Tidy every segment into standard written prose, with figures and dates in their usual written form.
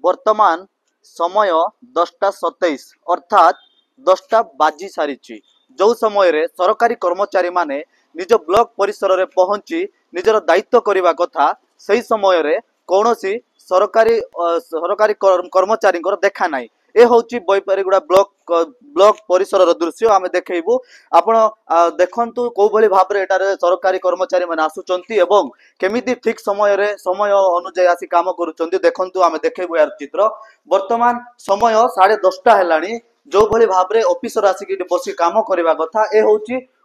वर्तमान समय 10:27 अर्थात 10टा बाजी सारी जो समय रे सरकारी कर्मचारी माने निज ब्लॉक परिसर रे पहुंची निजर दायित्व करने कथा सही समय रे कौनसी सरकारी कर्मचारी देखा ना ए हूँ बैपारीगुड़ा ब्लॉक परिसर दृश्य आम देखू आपण देखु कौ भली भाव में एटारे सरकारी कर्मचारी मैंने आसुचंती एवं केमिति ठीक समय अनुजाई आसी काम करुचंती देखंतु आम देखू यार चित्र वर्तमान समय 10:30 है जो भली भाव में ऑफिसर आसिक बसी काम करने कथा ए हूँ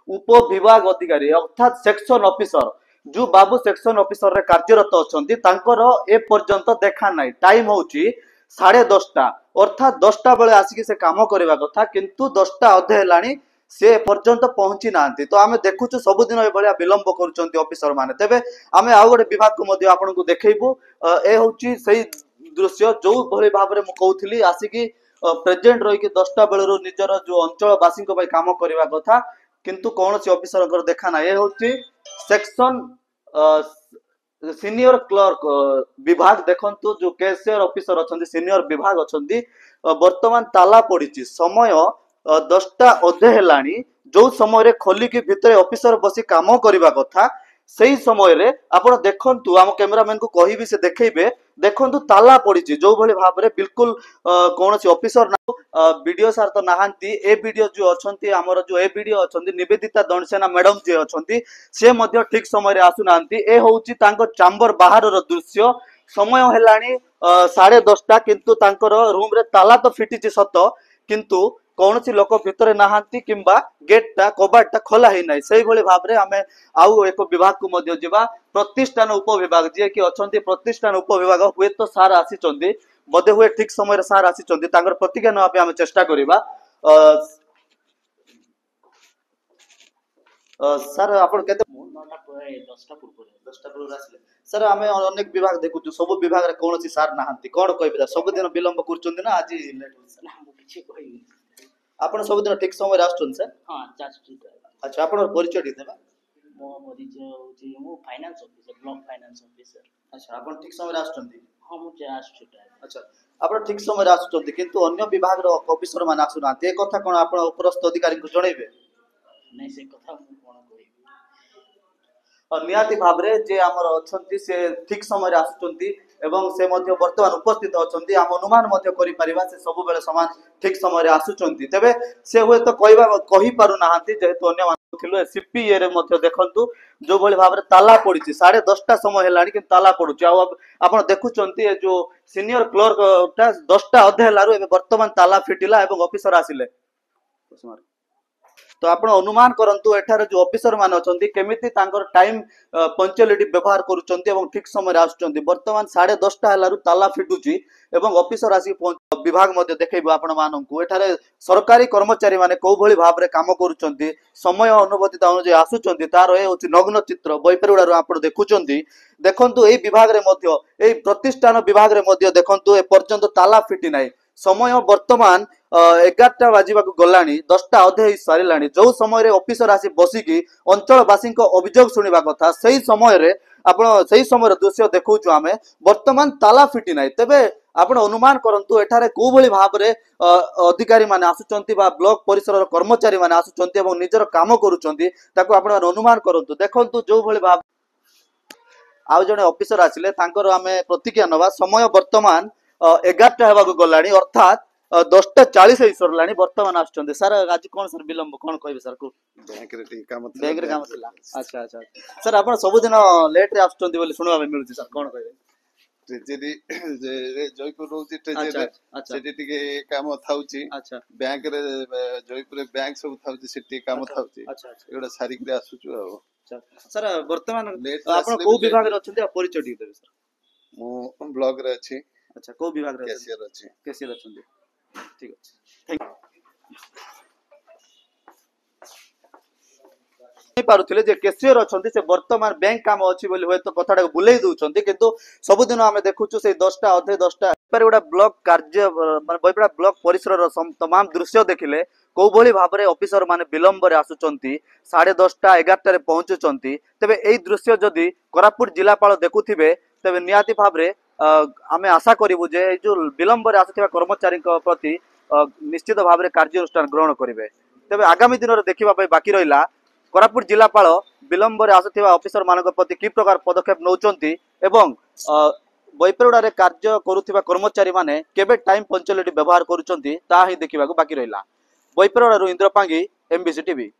उप विभाग अधिकारी अर्थात सेक्शन ऑफिसर जो बाबू सेक्शन ऑफिसर रे कार्यरत अछंती तांकर ए पर्यंत देखा नाही टाइम होची 10:30 अर्थात 10टा बेले आसिक से काम करने कथा किंतु 10टा अधे हेलानी से पर्यंत पहुंची नांती तो आमे देखुछु सबुदिन ए भलिया विलंब करूचंती ऑफिसर माने तेबे आमे आउ गोटे विभाग को मध्ये आपनको देखैबू ए होची सही दृश्य जो भली भाव रे म कहउथली आसिकी प्रेजेंट रही कि 10टा बेलरो निजर जो अंचल बासी को भाई काम करने कथा किंतु कौन सी ऑफिसर देखा ना ये हूँ सेक्शन सीनियर क्लर्क विभाग देखंतु जो कैशियर ऑफिसर अच्छा सीनियर विभाग अच्छा वर्तमान ताला पड़ी समय 10टा अधे है जो समय खोलिकी भितर ऑफिसर बसी काम करने कथा सही समय रे आपण देखंतु आम कैमरामैन को कहिबी से देखेबे देखंतु ताला पड़ी जो भली भाव में बिल्कुल कौन सी ऑफिसर ना वीडियो सार तो नहांती ए वीडियो जो अच्छी आमर जो ए वीडियो अच्छा निवेदिता दंडसेना मैडम जी अच्छा से मध्य ठीक समय आसुना ए हूँ चैम्बर बाहर दृश्य समय है 10:30 किंतु तांकर रूम रे ताला तो फिटी सत किंतु कौन सी लोक भितर नहांती किंबा गेटटा कबाटटा खोला ही नाही सही भली भाव में आमे आउ एक विभाग को मध्य जिबा प्रतिष्ठान उपविभाग जे कि अछंती प्रतिष्ठान उपविभाग हुए तो सार आसीचंती मध्य हुए ठीक समय सार आसीचंती तांकर प्रतिज्ञा नवा पे आमे चेष्टा करिबा सर आपण केते 10टा पूर्व आसले सर आमे अनेक विभाग देखुछु सब विभाग रे कौन सी सार नहांती कोन कहबे सब दिन विलंब करचंती ना आज लेट होछ ना किछि कहि आपण सब दिन ठीक समय आछन सर हां अच्छा आपण परिचय दी देबा मो परिचय होची मो finance officer block finance officer अच्छा आपण ठीक समय आछंती हां मो जे आछुटा अच्छा आपण ठीक समय आछंती किंतु अन्य विभाग रो ऑफिसर मान आसुना ते कथा कोन आपण उपरस्थ अधिकारी को जणैबे नै से कथा मो कोन कहि और नियाति भाव रे जे हमर अछंती से ठीक समय आछंती एवं से मध्य वर्तमान उपस्थित अछंती हम अनुमान मध्य करि परिबा से सब बेले समान ठीक समय आछुचंती तबे से होय तो कहि पारु नाहंती जेहेतु अन्य मान थिलो एसपी रे मध्य देखंतु जो भली भाव रे ताला पड़ी 10:30 समय हेलानी कि ताला पडुची आ आपण देखुचंती जो सीनियर क्लर्क ता 10टा अधे हेलारु एबे वर्तमान ताला फिटिला एवं ऑफिसर आसिले तो आपण अनुमान करंतु एठार जो ऑफिसर मान अछंती केमिति तांकर टाइम पंक्चुअलिटी व्यवहार करूचंती एवं ठीक समय आसुचंती वर्तमान 10:30 हेलारु ताला फिटुची एवं ऑफिसर आसी विभाग मध्ये देखैबो आपण माननकु एठारे सरकारी कर्मचारी माने को भली भाव रे काम करूचंती समय अनुमति अनुसार आसुचंती तार ए होची नग्न चित्र बैपरीगुडारो आपण देखुचंती देखंतु एई विभाग रे मध्ये एई प्रतिष्ठान विभाग रे मध्ये देखंतु ए पर्यंत ताला फिटी नाही समय वर्तमान 11टा बाजिबाकु गलानी 10टा अधे सारिलानी जो समय ऑफिसर आसी बसिकी अंचलवासी अभियोग शुणा कथा सही समय आपण सही समय दृश्य देखौछु आमे वर्तमान ताला फिटी नाही तेबे आपण अनुमान करंतु एठारे को भली भाव रे अधिकारी माने आसुचंती बा ब्लॉक परिसर कर्मचारी माने आसुचंती एवं निजर काम करूचंती ताको आपण अनुमान करंतु देखंतु जो भली भाव आउ जने ऑफिसर आसिले तांकर आमे प्रतिज्ञा नवा समय वर्तमान 11टा हेबाकु गलानी अर्थात 10:40 सरलानी वर्तमान आछन सर आज कोन सर विलंब कोन कहबे सर को बैंक रे काम थिला अच्छा अच्छा सर आपण सब दिन लेट रे आछन बोली सुनवा में मिलुची सर कोन कहबे ट्रेजरी जे जयपुर रोची ट्रेजरी सेठी टिके काम थाउची अच्छा बैंक रे जयपुर बैंक सब थाउची सेठी काम थाउची अच्छा एडा सारी के आसुचु अच्छा सर वर्तमान आपण को विभाग रे अछन परिचय दी देबे सर मो ब्लॉग रे अछि अच्छा को विभाग रे कैशियर अछि ठीक अछि पारुथिले जे कैशियर अछंती से वर्तमान बैंक काम अछि बोली होय तो कथाटा बुलेई दउछंती किंतु सब दिन हमें देखुछु से 10टा अधे 10टा पर गोटा ब्लॉक कार्य माने बयपड़ा ब्लॉक परिसर रो तमाम दृश्य देखिले को भली भाव रे ऑफिसर माने विलंब रे आसुचंती 10:30 11टा रे पहुंचुचंती तबे एई दृश्य जदी कोरापुट जिलापाल देखुथिबे तबे नियाति भाव रे आमे आशा करिबु जे ए जो विलंब रे आसुथिबा कर्मचारी प्रति निश्चित भाव में कार्यानुष्ठान ग्रहण करेंगे। तेज आगामी दिन में देखा बाकी रहा कोरापुट जिलापाल विलंब रे आसुथिबा ऑफिसर मानक प्रति कि प्रकार पदक्षेप नौचंती एवं बैपरगुड़ा कार्य करुथिबा कर्मचारी माने केबे टाइम पंचुअलिटी व्यवहार करुचंती ता ही देखा बाकी रहा। बैपरगुड़ा इंद्र पांगी, MBC टीवी।